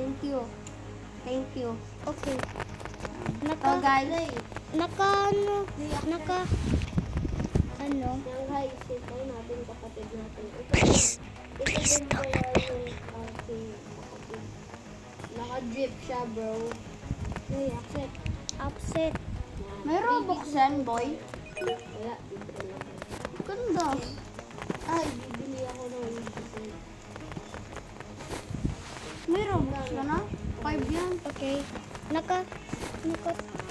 Thank you. Thank you. Okay. So guys, Ano? yung guys, ito natin kapatid natin. Ito din pala yung aking kapatid. Naka-drip siya, bro. Okay, accept. Upset. May Robux yan, boy? Wala, bibili lang. Ganda. Ay, bibili ako ng 80. May Robux ka na? 5 yan. Okay.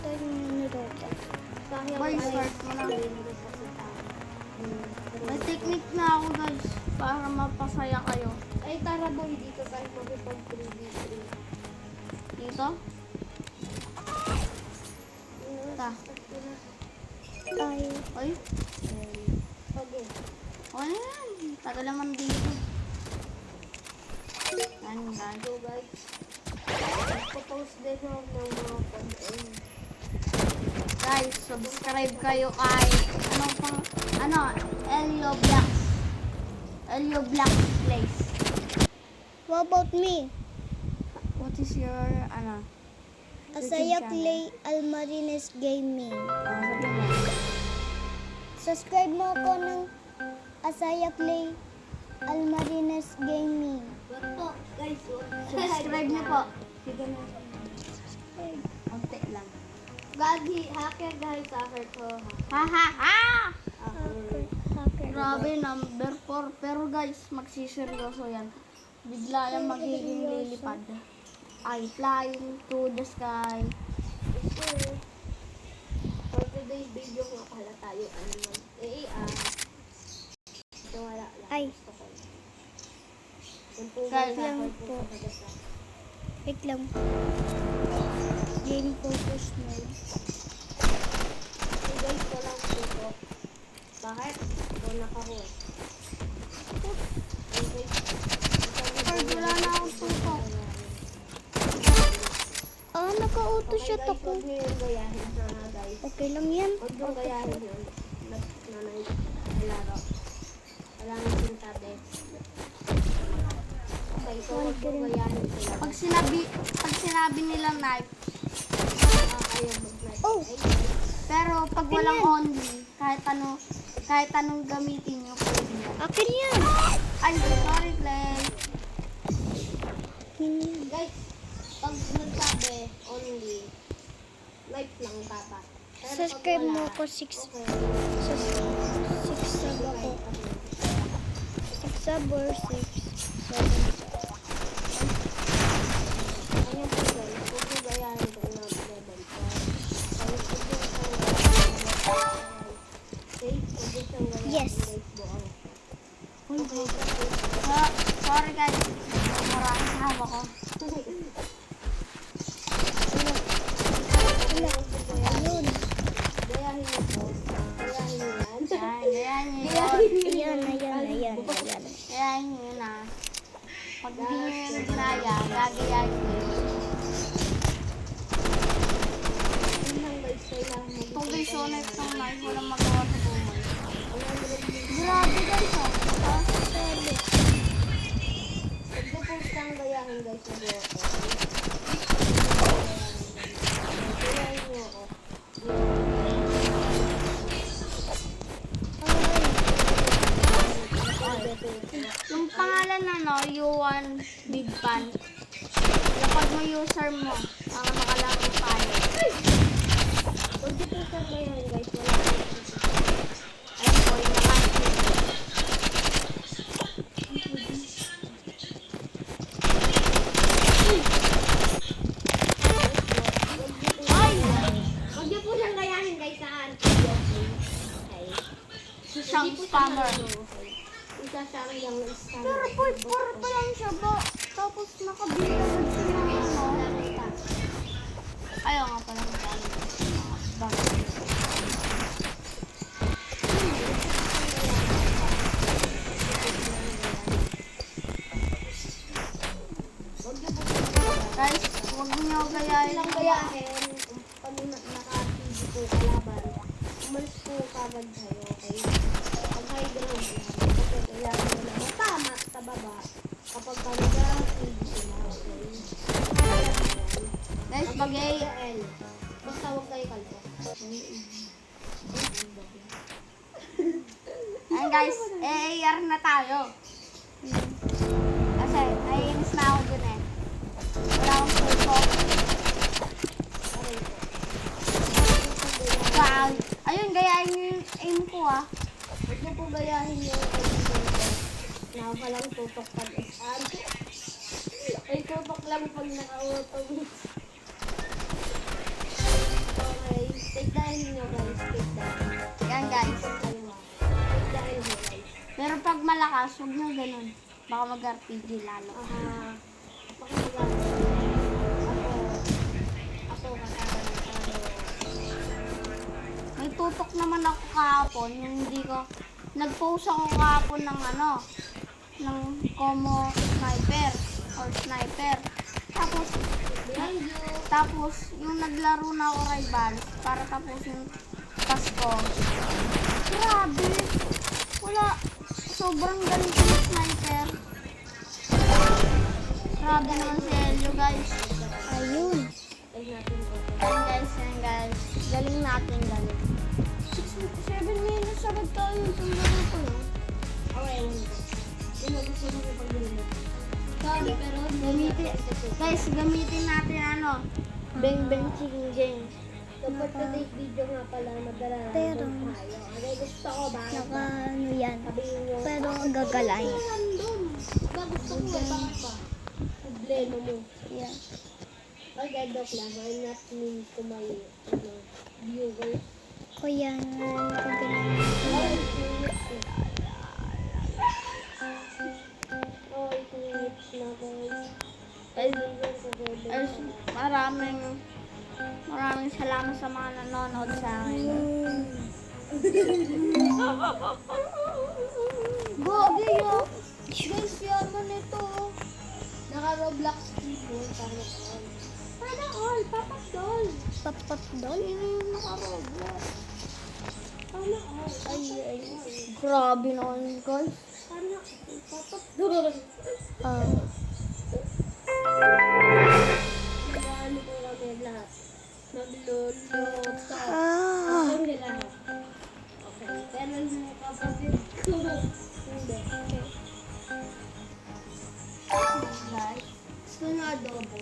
Tayo na dito. Boy, start mo na. May technique na ako, guys, para mapasaya kayo. Ay, tara boy, dito tayo magpipag-3v3. Dito? Ta. Tayo. Ay. Okay. O yan. Tagal naman dito. Yan, guys. So, guys. Post din ako ng mga content. Guys, subscribe kayo kay Elio Blacks Place. What about me? What is your Asaya channel? Clay Almarines Gaming. Sabi mo. Subscribe mo ako ng Asaya Clay Almarines Gaming. What po, guys? Subscribe niyo po. Sige na. Konti lang. Gagi, hacker guys, hacker ko. Ha ha ha! Hacker. Grabe, number 4. Pero guys, magsiseryoso yan. Bigla yan magiging lilipad. I flying to the sky. For today's video nga pala tayo, ito wala lang. Ay. Gusto ko. Guys, lang po. Wait lang. Game focus mode. So guys, walang puto. Bakit? Wala ka ko. Wala na akong puto. Naka-auto shot ako. Huwag niyo yung gayahin na guys. Okay lang yan. Huwag yung gayahin yun. Nanay, laro. Wala nang sinasabi. Okay, so huwag yung gayahin sila. Pag sinabi nilang knife, ayaw mag-knife. Oh! Pero pag walang only, kahit anong gamitin nyo, pwede yan. Akin yan. Ay, sorry, Clay. Yan. Guys, pag nagsabi only, knife lang dapat. Pero pag Subscribe mo wala, ako 6 okay. sub ako. 6 sub or 6 7 Ayan po guys, huwag yung gayahin ko na level 4. Yes. Okay, sorry guys, maraming hawak ko. Ayun. Gayahin niyo po. Gayahin niyo yan. Gayahin niyo Ayan. Gayahin niyo na. Pag hindi niyo yung ginaya, gagayahin niyo. Itong guys, so next time na, walang magawa sa buhay. Grabe guys, oh. Pag-post kang gayahin guys sa buhay. Gayahin niyo ako. Yung pangalan Yuan Big Pan. Kapag mo user mo, para makalaro tayo. Huwag dito sa gayahin guys, wala ko. Ayun po, yung nakasin. Ay! Huwag niyo po siyang gayahin guys, saan? Okay. Siyang spammer. Isa siyang yung spammer. Pero por pa lang siya ba? Tapos nakabilang siya na ayaw nga pala ng bagay. Guys, huwag niyo gayahin lang gayahin. Pag naka-TV po kalaban, umalis po kagad kayo, okay? Pag high ground yan, okay, kailangan mo lang tama sa baba kapag talaga TV sila, okay? pag L. Basta huwag tayo kalbo. Ayan guys, AAR na tayo. Kasi naiinis na ako dun eh. Wala akong tutok. Wow. Ayun, gayahin nyo yung aim ko ah. Huwag mo po gayahin yung na walang tutok pag SR. Ay, tutok lang pag naka-auto. Okay, take down nyo guys. Take down. Yan guys. Take down nyo guys. Pero pag malakas, huwag nyo ganun. Baka mag-RPG lalo. Pakinggan. Ako kasama ng tao. May tutok naman ako kahapon. Yung hindi ko... Nag-post ako kahapon ng ano, ng Como Sniper or Sniper. Tapos yung naglaro na ako rivals para tapusin Pasko. Grabe! Wala. Sobrang galing ko ng Sniper. Grabe naman si Elio guys. Ayun. Take natin ko. Yan guys. Galing natin, galing. 7 minutes agad tayo yung laro ko. Okay, ewan ko. Yung gusto mo yung pag-inom. Sorry, pero Gamitin natin ano, Bang Bang Chicken Game. So for today's video nga pala, Pero, tayo. Okay, gusto ko ba? naka ano yan. Sabihin nyo. Pero gagalain. Random. Ba, gusto ko eh. Bakit ba? Problema mo. Yan. Okay, joke lang. I'm not mean to my viewers. Kuya, gagalain. Oh, it's minutes na guys. Maraming salamat sa mga nanonood sa akin. Gogi yo! Guys, yaman ito. Naka-Roblox people. Sana all. Papasol. Papatdol? Sino yung naka-Roblox? Sana all. Ay. Grabe naman guys. Sana papasol. Nag-ano ko kami lahat. Nagluluto. Kami lahat. Okay. Pero yung kapatid ko. Hindi. Guys, Gusto nyo adobo?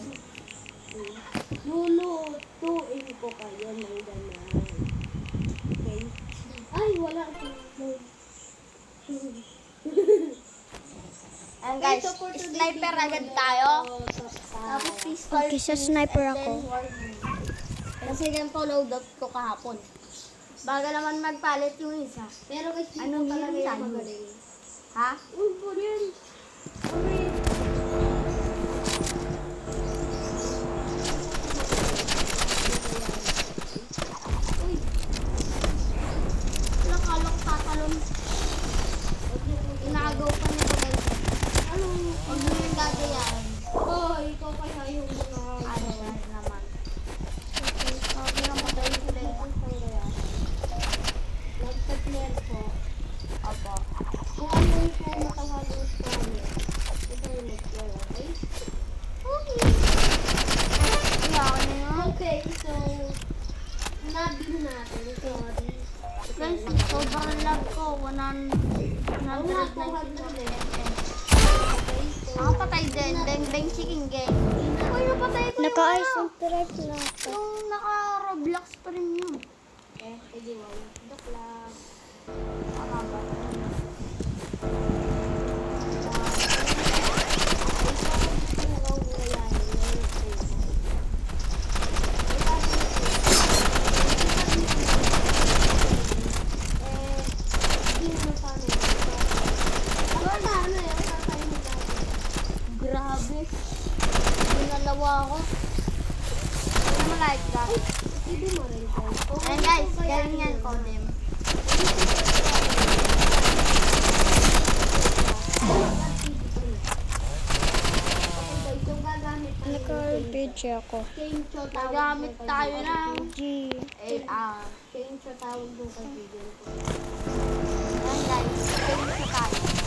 Lulutuin ko kayo ng ganahan. Okay? Ay, wala akong and guys, sniper agad tayo. Tapos pistol. Okay, sa sniper ako. Kasi ganito loadout ko kahapon. Baga naman magpalit yung isa. Pero guys, hindi Anong ko talaga yun, yung Sally? magaling. Ha? Uy, po rin. Okay. Uy, Nakalok tatalon. Inagaw pa nito guys. anong... Huwag mo yung gagayahin. Oh, ikaw kaya yung mga... Ano yan naman. Okay lang patay sila yun. Nagpa-clear po. Opo. Kung ano yung po makahalos kami, ito yung mag-clear, okay? Okay. Wala ka na yun. Okay, so, nabi natin, sorry. Guys, sobrang lag ko. 100 Nakapatay din. Bang Bang Chicken Game. Uy, napatay ko Naka-ice yung and direct na ako. Yung naka-Roblox pa rin yun. Hindi wala. Doklas. Tama ba? Grabe. Ginalawa ako. Hindi mo like that. And guys, galing yan ko din. Naka-RPG ako. Nagamit tayo ng G. AR. Change sa tawag doon kay video ko. Ayan guys, galing sa tayo.